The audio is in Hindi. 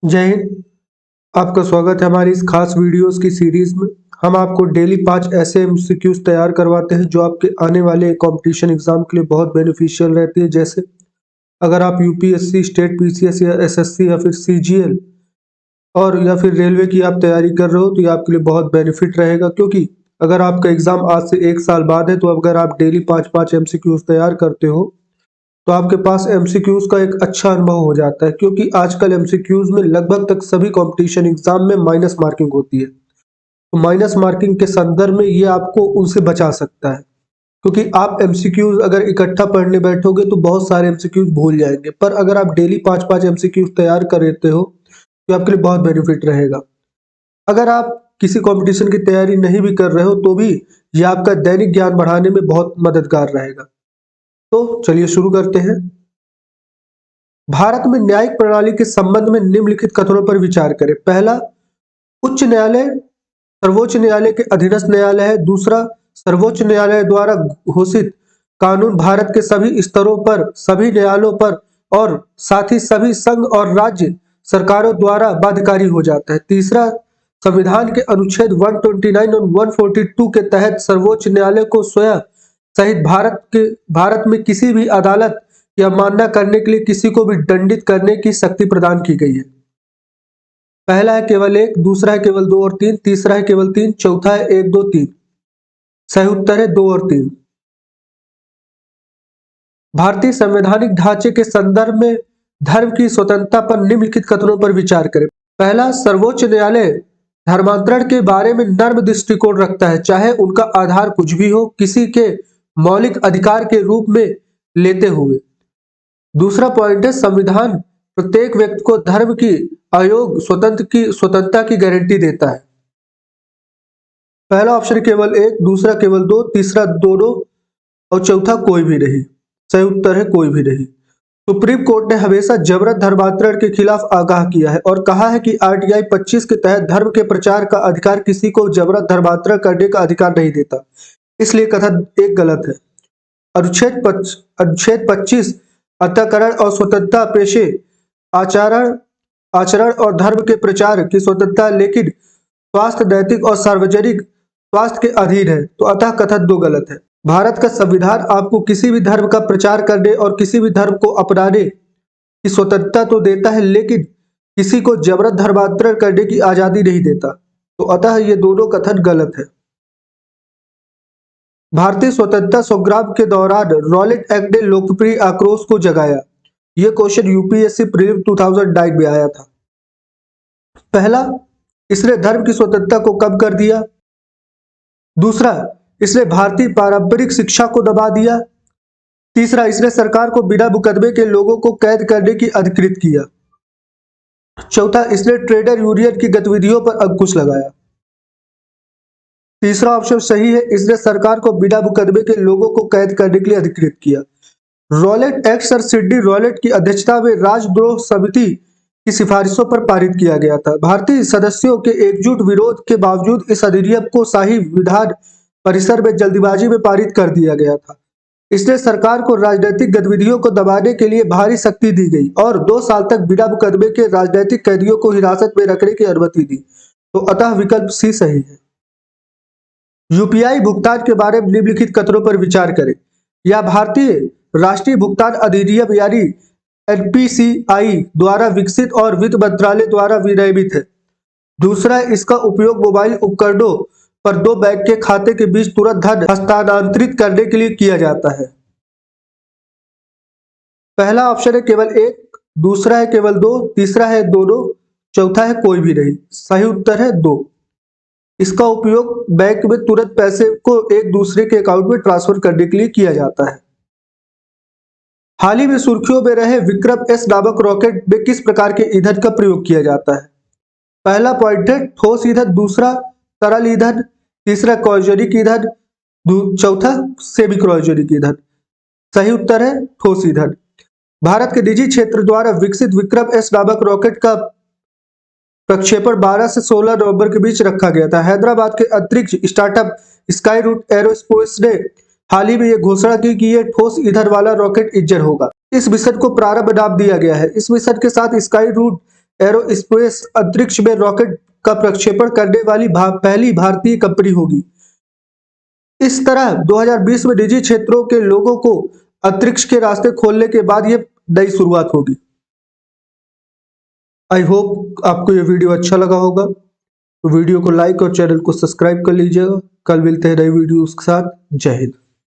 जय हिंद। आपका स्वागत है हमारी इस खास वीडियोस की सीरीज में। हम आपको डेली 5 ऐसे एमसीक्यूज तैयार करवाते हैं जो आपके आने वाले कंपटीशन एग्जाम के लिए बहुत बेनिफिशियल रहती है। जैसे अगर आप यूपीएससी, स्टेट पीसीएस या एसएससी या फिर सीजीएल और या फिर रेलवे की आप तैयारी कर रहे हो तो ये आपके लिए बहुत बेनिफिट रहेगा, क्योंकि अगर आपका एग्जाम आज से 1 साल बाद है तो अगर आप डेली 5-5 एमसीक्यूज तैयार करते हो तो आपके पास एमसीक्यूज का एक अच्छा अनुभव हो जाता है, क्योंकि आजकल एमसीक्यूज में लगभग तक सभी कंपटीशन एग्जाम में माइनस मार्किंग होती है। तो माइनस मार्किंग के संदर्भ में ये आपको उनसे बचा सकता है, क्योंकि आप एमसीक्यूज अगर इकट्ठा पढ़ने बैठोगे तो बहुत सारे एमसीक्यूज भूल जाएंगे। पर अगर आप डेली 5-5 एमसीक्यूज तैयार कर लेते हो तो आपके लिए बहुत बेनिफिट रहेगा। अगर आप किसी कंपटीशन की तैयारी नहीं भी कर रहे हो तो भी ये आपका दैनिक ज्ञान बढ़ाने में बहुत मददगार रहेगा। तो चलिए शुरू करते हैं। भारत में न्यायिक प्रणाली के संबंध में निम्नलिखित कथनों पर विचार करें। पहला, उच्च न्यायालय सर्वोच्च न्यायालय के अधीनस्थ न्यायालय है। दूसरा, सर्वोच्च न्यायालय द्वारा घोषित कानून भारत के सभी स्तरों पर, सभी न्यायालयों पर और साथ ही सभी संघ और राज्य सरकारों द्वारा बाध्यकारी हो जाता है। तीसरा, संविधान के अनुच्छेद 129 और 142 के तहत सर्वोच्च न्यायालय को स्वयं सहित भारत में किसी भी अदालत या मानना करने के लिए किसी को भी दंडित करने की शक्ति प्रदान की गई है। पहला है केवल 1, दूसरा है केवल 2 और 3, तीसरा है केवल 3, चौथा है 1, 2, 3। सही उत्तर है 2 और 3। भारतीय संवैधानिक ढांचे के संदर्भ में धर्म की स्वतंत्रता पर निम्नलिखित कथनों पर विचार करें। पहला, सर्वोच्च न्यायालय धर्मांतरण के बारे में नर्म दृष्टिकोण रखता है, चाहे उनका आधार कुछ भी हो, किसी के मौलिक अधिकार के रूप में लेते हुए। दूसरा पॉइंट है, संविधान प्रत्येक व्यक्ति को धर्म की अयोग स्वतंत्रता की गारंटी देता है। पहला ऑप्शन केवल 1, दूसरा केवल 2, तीसरा दोनों और चौथा कोई भी नहीं। सही उत्तर है कोई भी नहीं। सुप्रीम कोर्ट ने हमेशा जबरन धर्मांतरण के खिलाफ आगाह किया है और कहा है कि आरटीआई 25 के तहत धर्म के प्रचार का अधिकार किसी को जबरन धर्मांतरण करने का अधिकार नहीं देता, इसलिए कथन एक गलत है। अनुच्छेद 25 अंतःकरण और स्वतंत्रता, पेशे, आचरण और धर्म के प्रचार की स्वतंत्रता, लेकिन स्वास्थ्य, नैतिक और सार्वजनिक स्वास्थ्य के अधीन है, तो अतः कथन 2 गलत है। भारत का संविधान आपको किसी भी धर्म का प्रचार करने और किसी भी धर्म को अपनाने की स्वतंत्रता तो देता है, लेकिन किसी को जबरन धर्मांतरण करने की आजादी नहीं देता, तो अतः ये दोनों कथन गलत है। भारतीय स्वतंत्रता संग्राम के दौरान रॉलेट एक्ट ने लोकप्रिय आक्रोश को जगाया। यह क्वेश्चन यूपीएससी प्रीलिम 2009 में आया था। पहला, इसने धर्म की स्वतंत्रता को कम कर दिया। दूसरा, इसने भारतीय पारंपरिक शिक्षा को दबा दिया। तीसरा, इसने सरकार को बिना मुकदमे के लोगों को कैद करने की अधिकृत किया। चौथा, इसने ट्रेडर यूनियन की गतिविधियों पर अंकुश लगाया। तीसरा ऑप्शन सही है, इसने सरकार को बिना मुकदमे के लोगों को कैद करने के लिए अधिकृत किया। Rowlatt act sir Sydney Rowlatt की अध्यक्षता में राजद्रोह समिति की सिफारिशों पर पारित किया गया था। भारतीय सदस्यों के एकजुट विरोध के बावजूद इस अधिनियम को शाही विधान परिसर में जल्दीबाजी में पारित कर दिया गया था। इसने सरकार को राजनीतिक गतिविधियों को दबाने के लिए भारी शक्ति दी गई और 2 साल तक बिना मुकदमे के राजनीतिक कैदियों को हिरासत में रखने की अनुमति दी, तो अतः विकल्प सी सही है। यूपीआई भुगतान के बारे में निम्नलिखित कथनों पर विचार करें। यह भारतीय राष्ट्रीय भुगतान अधिनियम यानी एनपीसीआई द्वारा विकसित और वित्त मंत्रालय द्वारा विनियमित है। दूसरा, इसका उपयोग मोबाइल उपकरणों पर 2 बैंक के खाते के बीच तुरंत धन हस्तांतरित करने के लिए किया जाता है। पहला ऑप्शन है केवल 1, दूसरा है केवल 2, तीसरा है दोनों, चौथा है कोई भी नहीं। सही उत्तर है 2। इसका उपयोग बैंक में तुरंत पैसे को एक दूसरे के अकाउंट में ट्रांसफर करने के लिए किया जाता है। हाल ही में सुर्खियों में रहे विक्रम एस नामक रॉकेट में किस प्रकार के ईंधन का प्रयोग किया जाता है। पहला पॉइंट है ठोस ईंधन, दूसरा तरल ईंधन, तीसरा क्रायोजेनिक ईंधन, चौथा सेमी क्रायोजेनिक ईंधन। सही उत्तर है ठोस ईंधन। भारत के निजी क्षेत्र द्वारा विकसित विक्रम एस नामक रॉकेट का प्रक्षेपण 12 से 16 नवंबर के बीच रखा गया था। हैदराबाद के अंतरिक्ष स्टार्टअप स्काई रूट एरोस्पेस ने हाल ही में यह घोषणा की कि यह ठोस ईंधन वाला रॉकेट इंजन होगा। इस मिशन को प्रारंभ नाम दिया गया है। इस मिशन के साथ स्काई रूट एरोस्पेस अंतरिक्ष में रॉकेट का प्रक्षेपण करने वाली पहली भारतीय कंपनी होगी। इस तरह 2020 में निजी क्षेत्रों के लोगों को अंतरिक्ष के रास्ते खोलने के बाद यह नई शुरुआत होगी। आई होप आपको यह वीडियो अच्छा लगा होगा, तो वीडियो को लाइक और चैनल को सब्सक्राइब कर लीजिएगा। कल मिलते हैं नई वीडियो के साथ। जय हिंद।